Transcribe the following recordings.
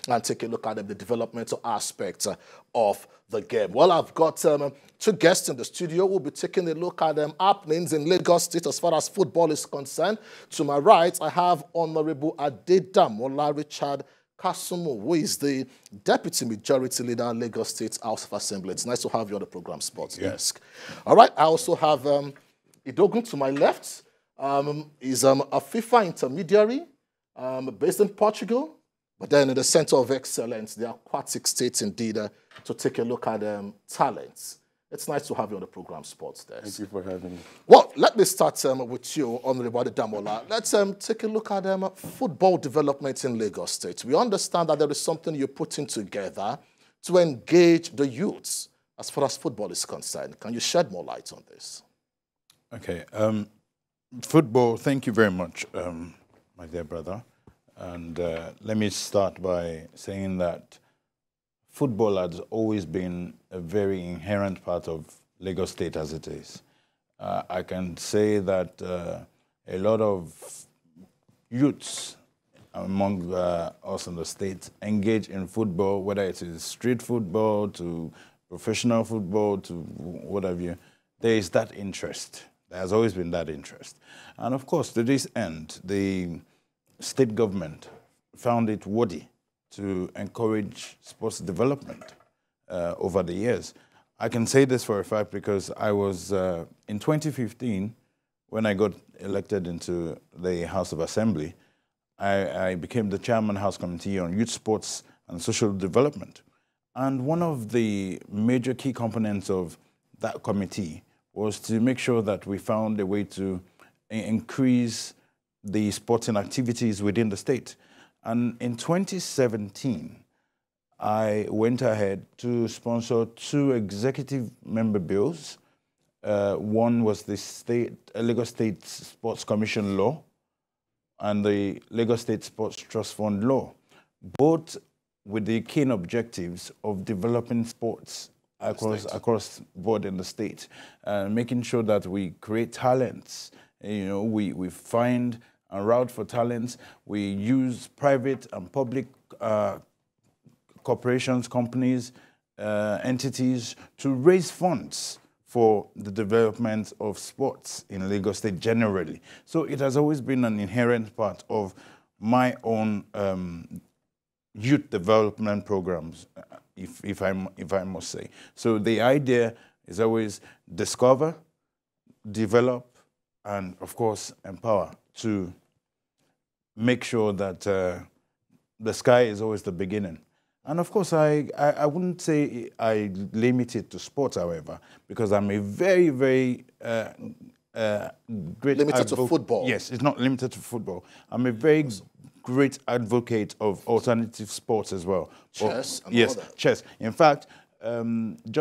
and take a look at the developmental aspects of the game. Well, I've got two guests in the studio. We'll be taking a look at happenings in Lagos State as far as football is concerned. To my right, I have Honorable Adedamola Richard Kasumu, who is the Deputy Majority Leader in Lagos State House of Assembly. It's nice to have you on the program sports desk. All right, I also have Idogun to my left. He's a FIFA intermediary based in Portugal, but then in the Center of Excellence, the aquatic state indeed, to take a look at talents. It's nice to have you on the program sports desk. Thank you for having me. Well, let me start with you, Honorable Adedamola. Let's take a look at football development in Lagos State. We understand that there is something you're putting together to engage the youths as far as football is concerned. Can you shed more light on this? Okay. Football, thank you very much, my dear brother. And let me start by saying that football has always been a very inherent part of Lagos State as it is. I can say that a lot of youths among us in the state engage in football, whether it is street football to professional football to what have you. There is that interest. There has always been that interest. And of course, to this end, the state government found it worthy to encourage sports development over the years. I can say this for a fact because I was, in 2015, when I got elected into the House of Assembly, I became the chairman House Committee on Youth Sports and Social Development. And one of the major key components of that committee was to make sure that we found a way to increase the sporting activities within the state. And in 2017, I went ahead to sponsor 2 executive member bills. One was the Lagos State Sports Commission law and the Lagos State Sports Trust Fund law, both with the keen objectives of developing sports across board in the state, making sure that we create talents. You know, we find and route for talents. We use private and public corporations, companies, entities to raise funds for the development of sports in Lagos State generally. So it has always been an inherent part of my own youth development programs, if I must say. So the idea is always discover, develop, and of course empower to make sure that the sky is always the beginning. And of course, I wouldn't say I limit it to sports, however, because I'm a very, very great Limited to football? Yes, it's not limited to football. I'm a very great advocate of alternative sports as well. Chess and yes, all that. chess. In fact,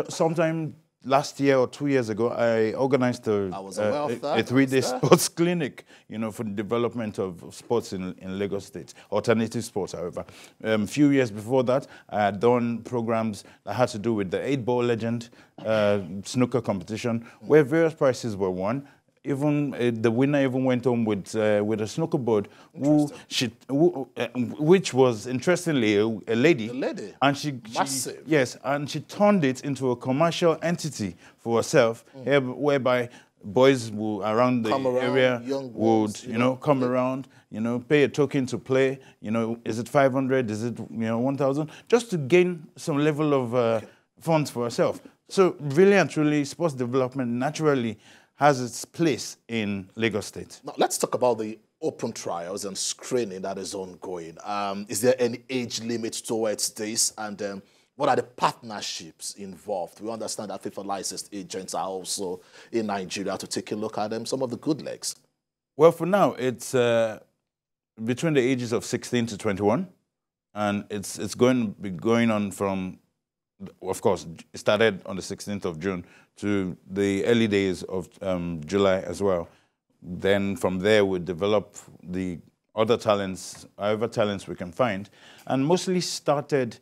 sometime last year or 2 years ago, I organized a 3-day sports clinic, you know, for the development of sports in Lagos State, alternative sports, however. A few years before that, I had done programs that had to do with the 8-ball legend snooker competition, where various prizes were won. Even the winner even went home with a snooker board, which was interestingly a lady. A lady. And she Massive. Yes, and she turned it into a commercial entity for herself, whereby boys will around the area would, you know, come around, you know, pay a token to play. You know, is it 500? Is it 1,000? Just to gain some level of funds for herself. So really and truly, sports development naturally has its place in Lagos State. Now, let's talk about the open trials and screening that is ongoing. Is there any age limit towards this? And what are the partnerships involved? We understand that FIFA licensed agents are also in Nigeria to take a look at some of the good legs. Well, for now, it's between the ages of 16 to 21. And it's going to be going on from, of course, it started on the 16th of June to the early days of July as well. Then from there, we develop the other talents, however talents we can find, and it mostly started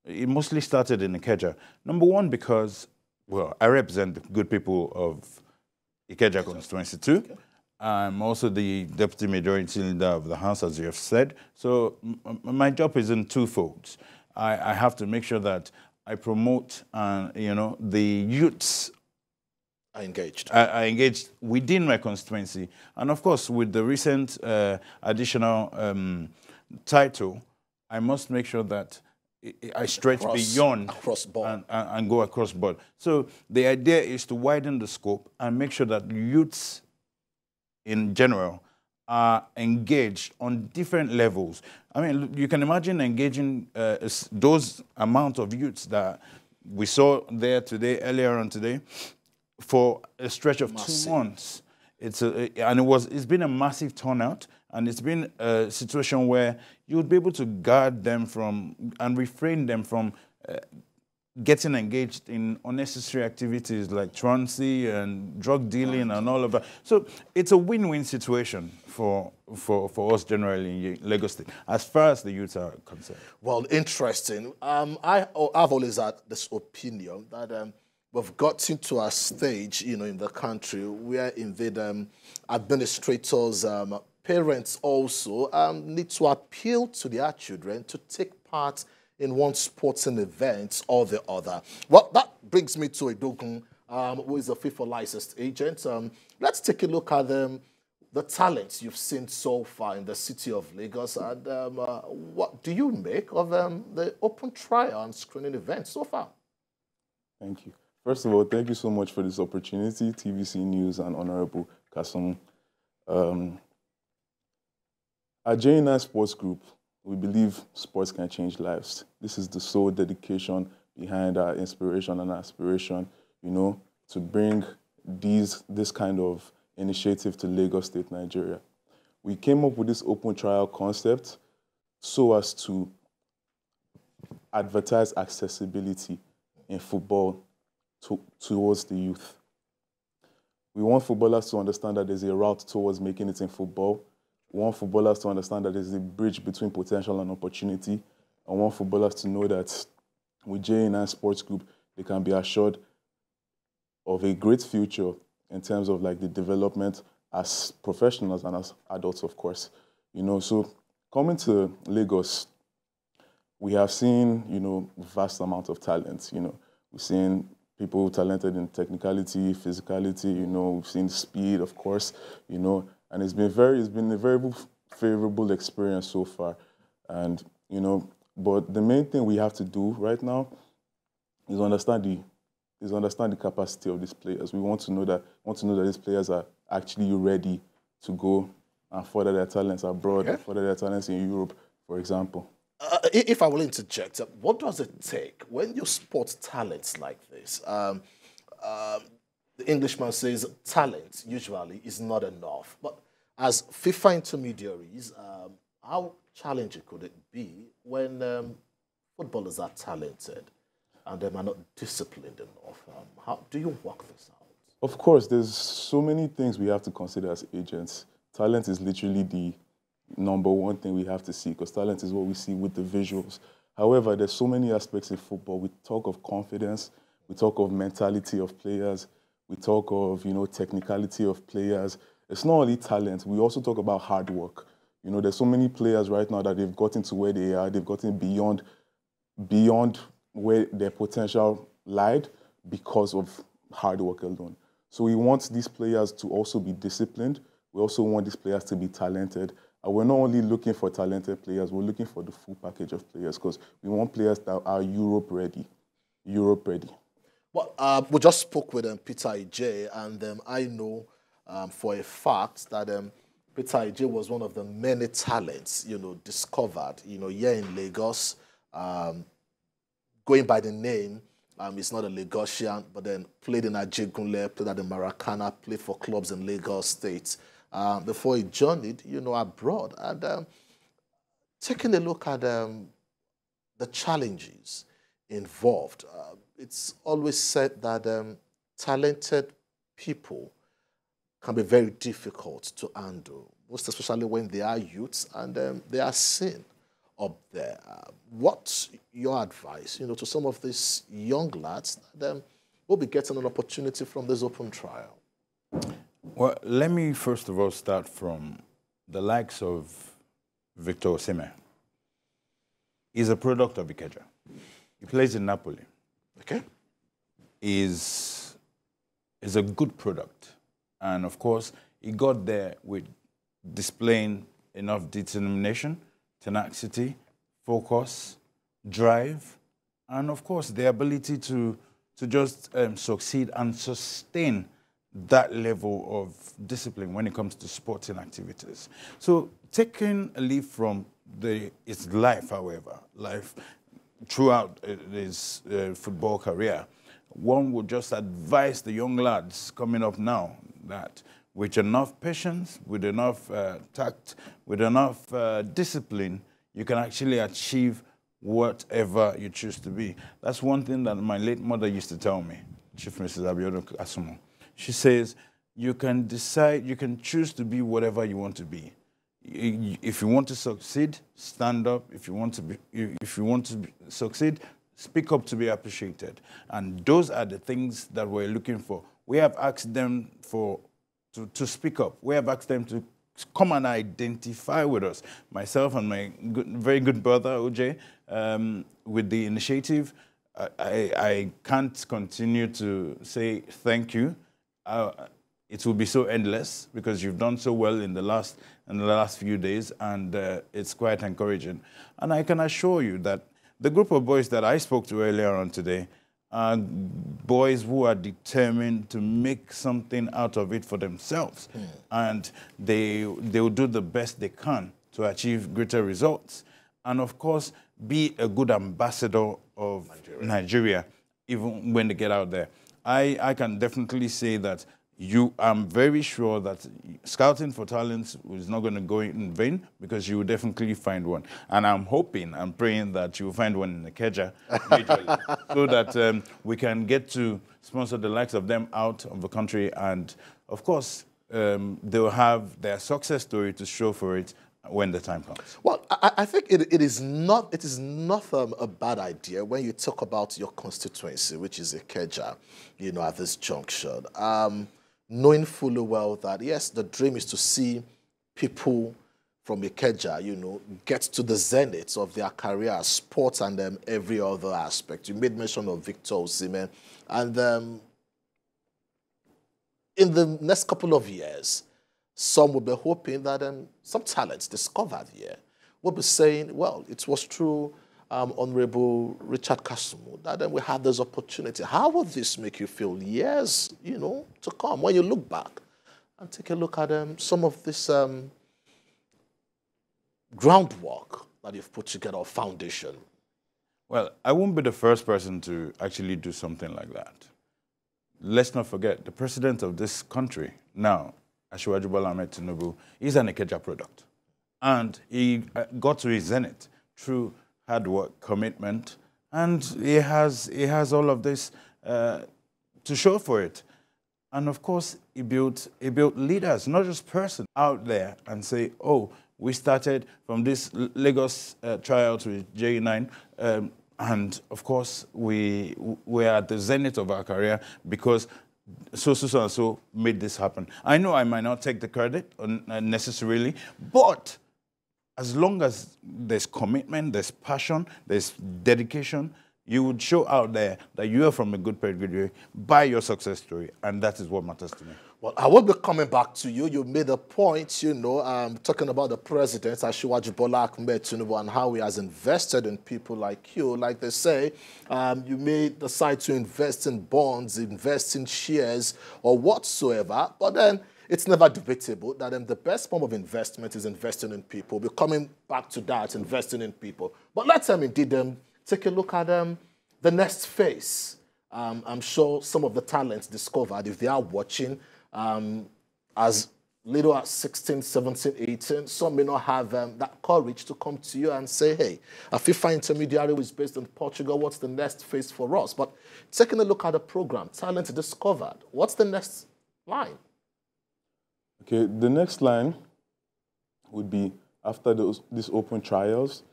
in Ikeja. Number one, because, well, I represent the good people of Ikeja constituency too, I'm also the deputy majority leader of the House, as you have said. So my job is in twofold. I have to make sure that I promote, you know, the youths are engaged. Are engaged within my constituency. And of course, with the recent additional title, I must make sure that I stretch beyond across board. And go across board. So the idea is to widen the scope and make sure that youths in general are engaged on different levels. I mean, you can imagine engaging those amount of youths that we saw there today, earlier on today, for a stretch of 2 months. It's been a massive turnout, and it's been a situation where you would be able to guard them from and refrain them from getting engaged in unnecessary activities like truancy and drug dealing and all of that. So it's a win-win situation for us generally in Lagos State, as far as the youths are concerned. Well, interesting. I've always had this opinion that we've gotten to a stage, you know, in the country where indeed administrators, parents also need to appeal to their children to take part in one sporting event or the other. Well, that brings me to Edogun, who is a FIFA licensed agent. Let's take a look at the talents you've seen so far in the city of Lagos, and what do you make of the open trial and screening event so far? Thank you. First of all, thank you so much for this opportunity, TVC News and Honorable Kasum. At J9 Sports Group, we believe sports can change lives. This is the sole dedication behind our inspiration and aspiration, you know, to bring this kind of initiative to Lagos State, Nigeria. We came up with this open trial concept so as to advertise accessibility in football towards the youth. We want footballers to understand that there's a route towards making it in football. We want footballers to understand that there's a bridge between potential and opportunity. I want footballers to know that with J9 Sports Group, they can be assured of a great future in terms of like the development as professionals and as adults, of course. You know, so coming to Lagos, we have seen, you know, vast amount of talent. You know, we've seen people talented in technicality, physicality. You know, we've seen speed, of course. You know, and it's been a very favorable experience so far. And you know, but the main thing we have to do right now is understand the capacity of these players. We want to know that these players are actually ready to go and further their talents abroad, and further their talents in Europe, for example. If I will interject, what does it take when you spot talents like this? The Englishman says talent usually is not enough. But as FIFA intermediaries, how challenging could it be when footballers are talented and they are not disciplined enough? How do you work this out? Of course, there's so many things we have to consider as agents. Talent is literally the #1 thing we have to see, because talent is what we see with the visuals. However, there's so many aspects in football. We talk of confidence, we talk of mentality of players, we talk of, you know, technicality of players. It's not only talent, we also talk about hard work. You know, there's so many players right now that they've gotten to where they are, they've gotten beyond where their potential lied because of hard work alone. So we want these players to also be disciplined. We also want these players to be talented. And we're not only looking for talented players, we're looking for the full package of players, because we want players that are Europe ready. Europe ready. Well, we just spoke with Peter Ije, and I know for a fact that Peter Ije was one of the many talents, you know, discovered, you know, here in Lagos. Going by the name, he's not a Lagosian, but then played in Ajegunle, played at the Maracana, played for clubs in Lagos State before he journeyed, you know, abroad. And taking a look at the challenges involved, it's always said that talented people can be very difficult to handle, most especially when they are youths and they are seen up there. What's your advice, you know, to some of these young lads that will be getting an opportunity from this open trial? Well, let me first of all start from the likes of Victor Osimhen. He's a product of Ikeja. He plays in Napoli. Okay. Is a good product. And of course, he got there with displaying enough determination, tenacity, focus, drive, and of course, the ability to just succeed and sustain that level of discipline when it comes to sporting activities. So taking a leaf from his life, however, throughout his football career, one would just advise the young lads coming up now that with enough patience, with enough tact, with enough discipline, you can actually achieve whatever you choose to be. That's one thing that my late mother used to tell me, Chief Mrs. Abiodun Asumo. She says, you can decide, you can choose to be whatever you want to be. If you want to succeed, stand up. If you want to succeed, speak up to be appreciated. And those are the things that we're looking for. We have asked them to speak up. We have asked them to come and identify with us. Myself and my very good brother, OJ, with the initiative, I can't continue to say thank you. It will be so endless because you've done so well in the last few days, and it's quite encouraging. And I can assure you that the group of boys that I spoke to earlier on today are boys who are determined to make something out of it for themselves. And they will do the best they can to achieve greater results. And of course, be a good ambassador of Nigeria even when they get out there. I can definitely say that I'm very sure that scouting for talents is not going to go in vain because you will definitely find one. And I'm hoping, I'm praying that you will find one in Ikeja majorly so that we can get to sponsor the likes of them out of the country. And of course, they'll have their success story to show for it when the time comes. Well, I think it is not a bad idea when you talk about your constituency, which is Ikeja, at this junction. Knowing fully well that, yes, the dream is to see people from Ikeja, get to the zenith of their career, sports and every other aspect. You made mention of Victor Osimhen. And in the next couple of years, some will be hoping that some talents discovered here will be saying, well, it was true, Honorable Richard Kasumu, that we had this opportunity. How will this make you feel years, to come when you look back and take a look at some of this groundwork that you've put together, or foundation? Well, I won't be the first person to actually do something like that. Let's not forget, the president of this country now, Asiwaju Bola Ahmed Tinubu, is an Ikeja product. And he got to his zenith through hard work, commitment, and he has all of this to show for it. And of course, he built leaders, not just persons out there and say, oh, we started from this Lagos tryout with J9, and of course, we are at the zenith of our career because so made this happen. I know I might not take the credit necessarily, but as long as there's commitment, there's passion, there's dedication, you would show out there that you are from a good pedigree by your success story, and that is what matters to me. Well, I will be coming back to you. You made a point, talking about the president, Asiwaju Bola Ahmed Tinubu, and how he has invested in people like you. Like they say, you may decide to invest in bonds, invest in shares, or whatsoever, but then it's never debatable that the best form of investment is investing in people. We're coming back to that, investing in people. But let's indeed take a look at the next phase. I'm sure some of the talents discovered, if they are watching, as little as 16, 17, 18, some may not have that courage to come to you and say, hey, a FIFA intermediary is based in Portugal, what's the next phase for us? But taking a look at the program, talent discovered, what's the next line? Okay, the next line would be, after these open trials,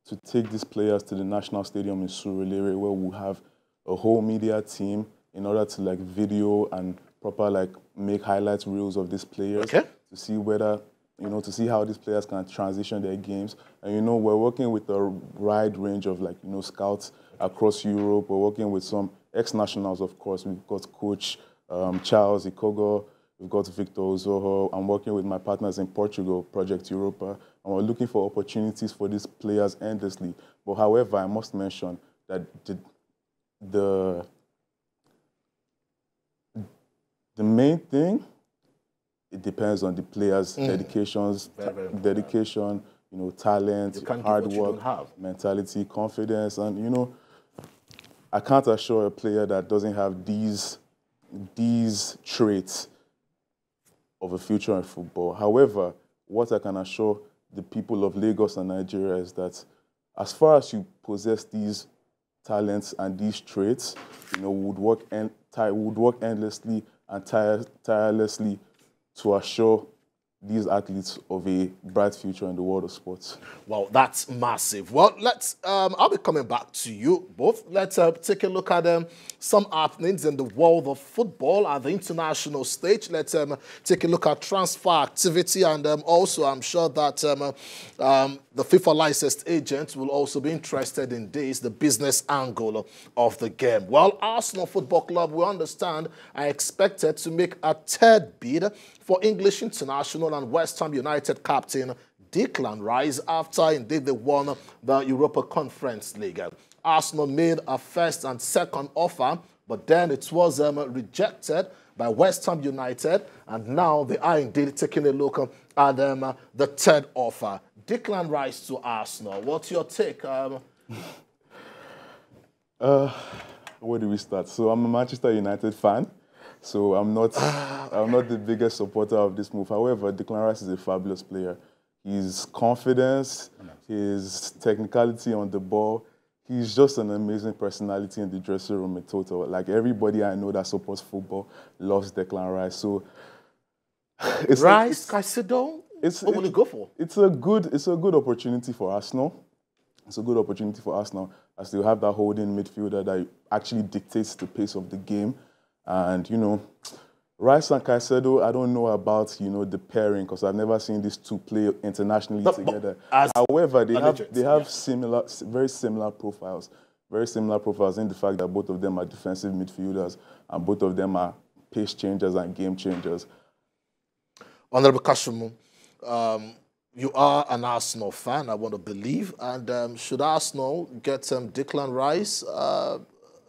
to take these players to the National Stadium in Surulere, where we'll have a whole media team in order to video and proper, like, make highlight reels of these players Okay. to see whether, to see how these players can transition their games. And, we're working with a wide range of, like, scouts across Europe. We're working with some ex-nationals, of course. We've got Coach Charles Ikogo. We've got Victor Ozoho. I'm working with my partners in Portugal, Project Europa, and we're looking for opportunities for these players endlessly. But however, I must mention that the main thing, it depends on the players' dedication, talent, hard work, mentality, confidence, and I can't assure a player that doesn't have these traits of a future in football. However, what I can assure the people of Lagos and Nigeria is that as far as you possess these talents and these traits, would work endlessly and tirelessly to assure these athletes of a bright future in the world of sports. Well, that's massive. Well, I'll be coming back to you both. Let's take a look at some happenings in the world of football at the international stage. Let's take a look at transfer activity, and also I'm sure that the FIFA licensed agents will also be interested in this, the business angle of the game. Well, Arsenal Football Club, we understand, are expected to make a third bid for English international and West Ham United captain Declan Rice after indeed they won the Europa Conference League. Arsenal made a first and second offer, but then it was rejected by West Ham United, and now they are indeed taking a look at the third offer. Declan Rice to Arsenal. What's your take? Where do we start? So I'm a Manchester United fan. So I'm not the biggest supporter of this move. However, Declan Rice is a fabulous player. His confidence, his technicality on the ball, he's just an amazing personality in the dressing room in total. Like, everybody I know that supports football loves Declan Rice. So it's Rice, Caicedo, what will you go for? It's a good opportunity for Arsenal. It's a good opportunity for Arsenal as they have that holding midfielder that actually dictates the pace of the game. And, Rice and Caicedo, I don't know about, the pairing because I've never seen these two play internationally together. However, they have very similar profiles. Very similar profiles in the fact that both of them are defensive midfielders and both of them are pace changers and game changers. Honorable Kashumu, you are an Arsenal fan, I want to believe. And should Arsenal get Declan Rice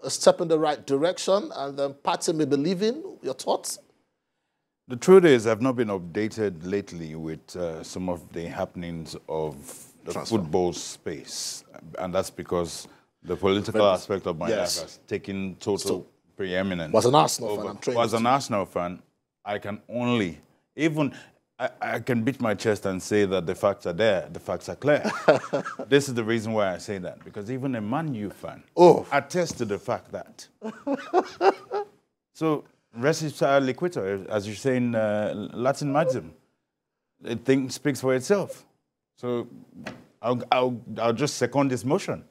a step in the right direction and then Patty may believe in? Your thoughts? The truth is, I've not been updated lately with some of the happenings of the football space. And that's because the political aspect of my life has taken total preeminence. Was an Arsenal fan, I'm trained. Was an Arsenal fan, I can only, I can beat my chest and say that the facts are there, the facts are clear. This is the reason why I say that, because even a Man U fan attests to the fact that. So, res ipsa liquita, as you say in Latin maxim, the thing speaks for itself. So, I'll just second this motion.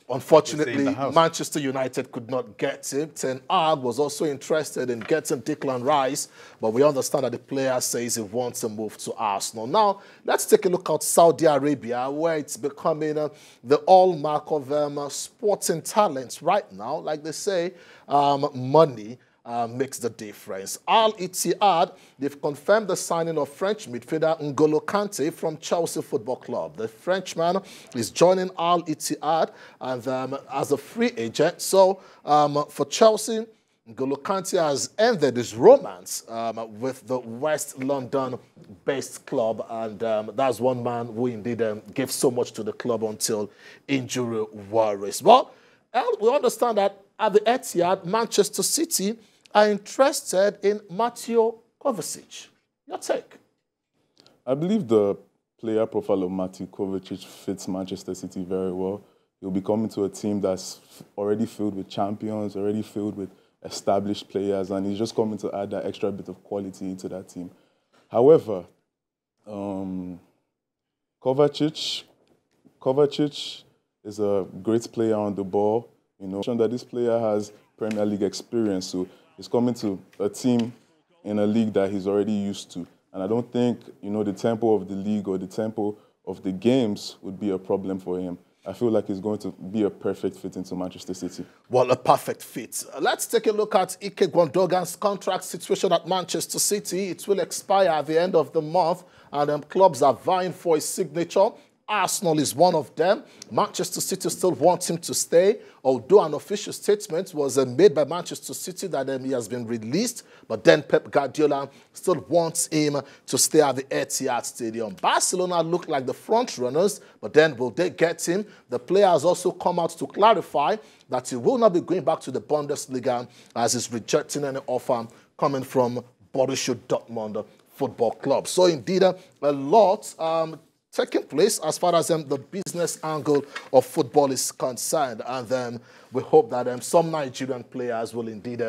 Unfortunately, Manchester United could not get him. Ten Hag was also interested in getting Declan Rice, but we understand that the player says he wants to move to Arsenal. Now, let's take a look at Saudi Arabia, where it's becoming the hallmark of sporting talents right now. Like they say, money makes the difference. Al Ittihad, they've confirmed the signing of French midfielder N'Golo Kante from Chelsea Football Club. The Frenchman is joining Al Ittihad and as a free agent. So for Chelsea, N'Golo Kante has ended his romance with the West London-based club, and that's one man who indeed gave so much to the club until injury worries. Well, we understand that at the Etihad, Manchester City are interested in Mateo Kovacic. Your take? I believe the player profile of Mateo Kovacic fits Manchester City very well. He'll be coming to a team that's already filled with champions, already filled with established players, and he's just coming to add that extra bit of quality into that team. However, Kovacic is a great player on the ball. That this player has Premier League experience, so he's coming to a team in a league that he's already used to. And I don't think, the tempo of the league or the tempo of the games would be a problem for him. I feel like he's going to be a perfect fit into Manchester City. Well, a perfect fit. Let's take a look at Ike Gundogan's contract situation at Manchester City. It will expire at the end of the month, and clubs are vying for his signature. Arsenal is one of them. Manchester City still wants him to stay, although an official statement was made by Manchester City that he has been released, but then Pep Guardiola still wants him to stay at the Etihad Stadium. Barcelona look like the front runners, but then will they get him? The player has also come out to clarify that he will not be going back to the Bundesliga as he's rejecting any offer coming from Borussia Dortmund Football Club. So indeed, a lot taking place as far as the business angle of football is concerned. And we hope that some Nigerian players will indeed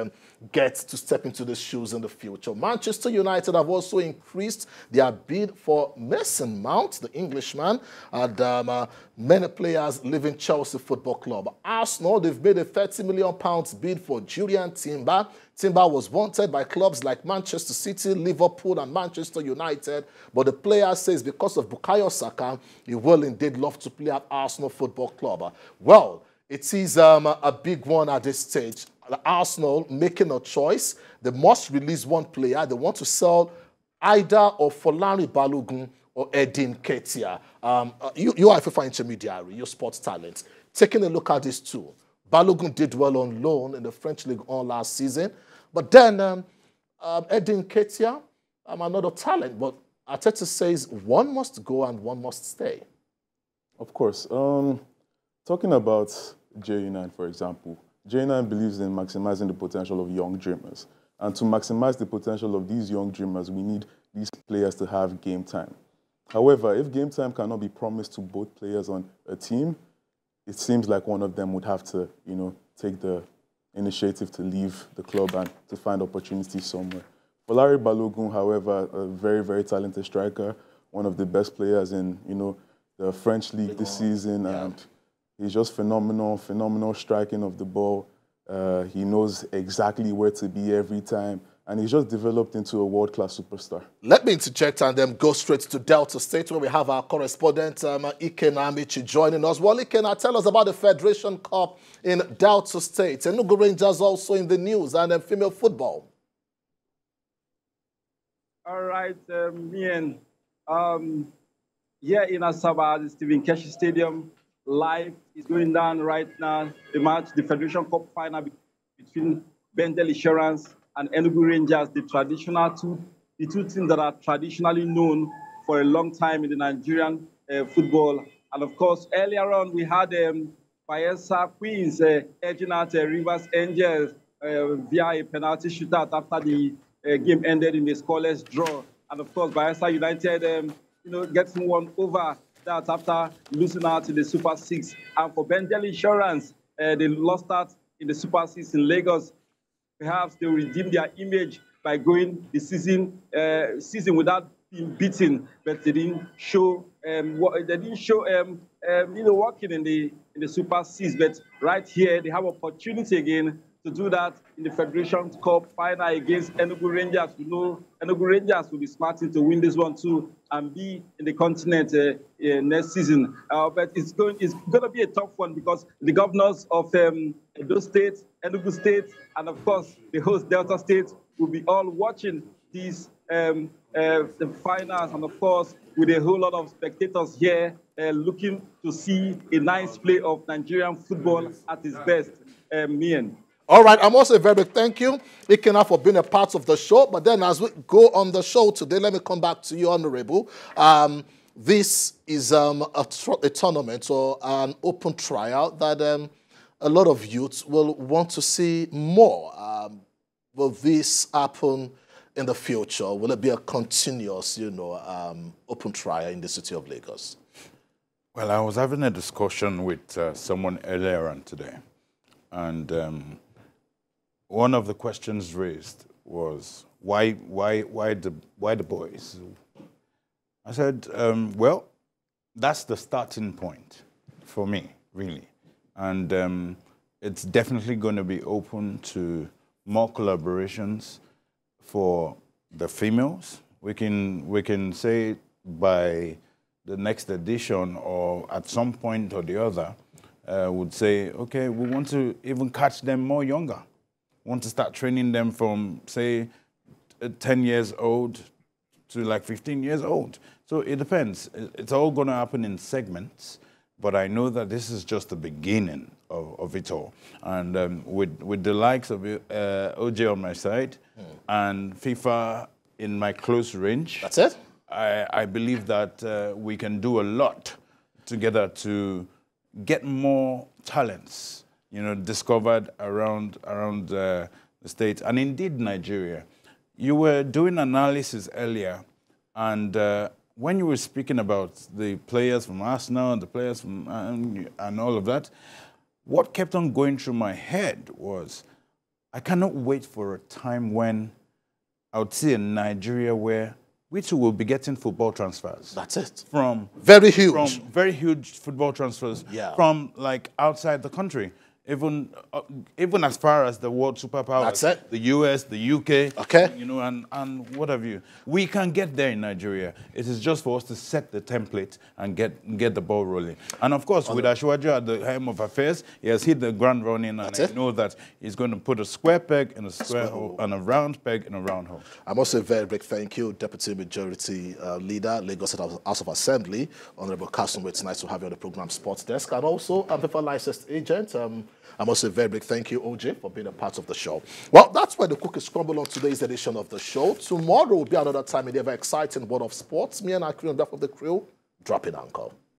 get to step into the shoes in the future. Manchester United have also increased their bid for Mason Mount, the Englishman, and many players leaving Chelsea Football Club. Arsenal, they've made a £30 million bid for Julian Timber. Timber was wanted by clubs like Manchester City, Liverpool, and Manchester United, but the player says because of Bukayo Saka, he will indeed love to play at Arsenal Football Club. Well, it is a big one at this stage. Arsenal making a choice. They must release one player. They want to sell either of Folani Balogun or Edin Ketia. You are a FIFA intermediary, you're sports talent. Taking a look at these two. Balogun did well on loan in the French League 1 last season. But then Edin Ketia, another talent. But Arteta says one must go and one must stay. Of course. Talking about J9, for example, J9 believes in maximizing the potential of young dreamers. And to maximize the potential of these young dreamers, we need these players to have game time. However, if game time cannot be promised to both players on a team, it seems like one of them would have to, take the initiative to leave the club and to find opportunities somewhere. Folari Balogun, however, a very, very talented striker, one of the best players in, the French league this season, and he's just phenomenal striking of the ball. He knows exactly where to be every time, and he's just developed into a world-class superstar. Let me interject and then go straight to Delta State, where we have our correspondent, Ikena Amici, joining us. Well, Ikena, tell us about the Federation Cup in Delta State. Enugu Rangers also in the news, and female football. All right, Ian. Here in Asaba, the Stephen Keshi Stadium, live is going down right now. The match, the Federation Cup final between Bendel Insurance and Enugu Rangers, the two teams that are traditionally known for a long time in the Nigerian football. And of course, earlier on, we had Bayelsa Queens edging out Rivers Angels via a penalty shootout after the game ended in a scoreless draw. And of course, Bayelsa United, getting one over that after losing out in the Super 6. And for Bendel Insurance, they lost out in the Super 6 in Lagos. Perhaps they will redeem their image by going the season without being beaten, but they didn't show working in the Super 6. But right here, they have opportunity again to do that in the Federation Cup final against Enugu Rangers. We know Enugu Rangers will be smarting to win this one too and be in the continent next season. But it's going to be a tough one because the governors of Edo State, Enugu State, and of course the host Delta State will be all watching these the finals, and of course with a whole lot of spectators here looking to see a nice play of Nigerian football at its best. Mian. All right, I'm also a very big thank you, Ikena, for being a part of the show. But then as we go on the show today, let me come back to you, Honorable. This is a tournament or an open trial that a lot of youths will want to see more. Will this happen in the future? Will it be a continuous, open trial in the city of Lagos? Well, I was having a discussion with someone earlier on today, and one of the questions raised was why the boys? I said, well, that's the starting point for me, really, and it's definitely going to be open to more collaborations for the females. We can say by the next edition or at some point or the other, would say, okay, we want to even catch them more younger. We want to start training them from, say, 10 years old to like 15 years old. So it depends. It's all going to happen in segments, but I know that this is just the beginning of it all. And with the likes of OJ on my side and FIFA in my close range. That's it? I believe that we can do a lot together to get more talents, discovered around the States and indeed Nigeria. You were doing analysis earlier, and when you were speaking about the players from Arsenal and the players from and all of that, what kept on going through my head was, I cannot wait for a time when I would see a Nigeria where we too will be getting football transfers. That's it. From very huge. From very huge football transfers from like outside the country. Even as far as the world superpowers. That's it. The US, the UK. Okay. And what have you. We can get there in Nigeria. It is just for us to set the template and get the ball rolling. And of course, with Ashwaja at the helm of affairs, he has hit the ground running, and I know that he's going to put a square peg in a square hole and a round peg in a round hole. I must say a very big thank you, Deputy Majority Leader, Lagos House of Assembly, Honorable Kasumwe. It's nice to have you on the program Sports Desk, and also FIFA licensed agent. I must say a very big thank you, OJ, for being a part of the show. Well, that's where the cookies crumble on today's edition of the show. Tomorrow will be another time in the ever exciting world of sports. Me and our crew on behalf of the crew, dropping anchor.